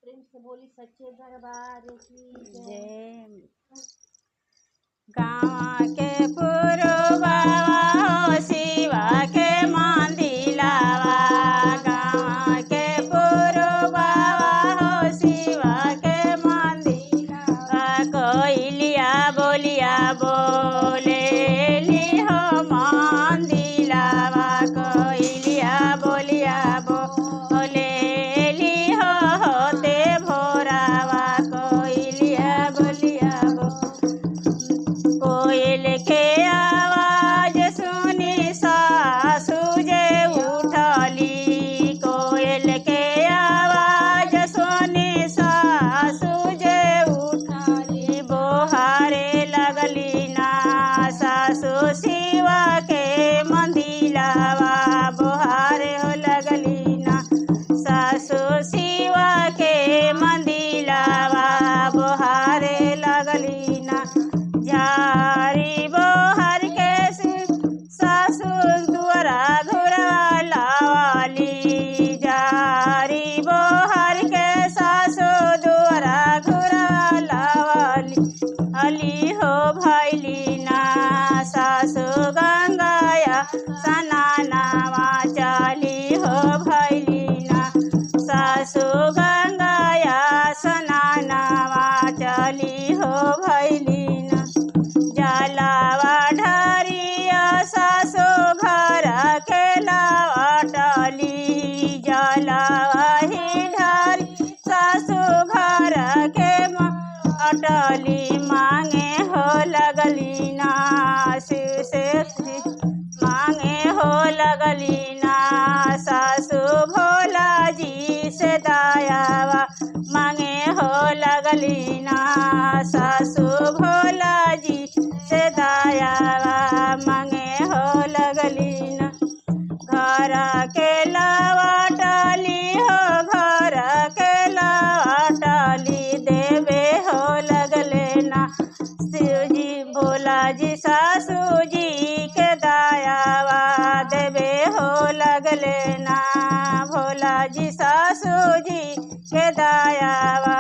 प्रेम से बोली सच्चे दरबार की जय। जय। गाँव के पुरवा हो शिवा के मंदिलावा, गाँव के पुरवा हो शिवा के मंदिलावा। कोयलिया बोलिया बोले ली हो मंदिलावा, कोयलिया बोलिया बोले ली हो होते भोरावा, कोयलिया बोलिया कोयल के आवाज सुनी सासु जे उठली, कोयल के आवाज सुनी सासु जे उठली। बोहारे लगली ना सासु शिवा के मंदिलावा, बोहारे हो लगली ना सासु शिवा के मंदिलावा, बोहारे लगली ना। झारी बोहर के सासु दुआरा घुरा लावाली, झारी बोहर के सासु दुआरा घुरा लावाली। अली हो भैली ना सासु गंगाया सनानावा, चली हो भैली ना सासु गंगाया सनानावा, चली हो भैली ना। जलावा ढारिया सासु घर के लाटली, जलावा ही ढारी सासु घर के अटली। मांगे हो लगली ना शिव से मांगे हो लगली ना सासु भोला जी से दयावा, मांगे हो लगली ना सासु भोला जी से दयावा, मांगे हो लगली ना। घर के लावाटली हो घर के लावाटली, देवे हो लगले ना शिव जी भोला जी सासू जी के दयावा, देवे हो लगले ना भोला जी सासू जी के दयावा।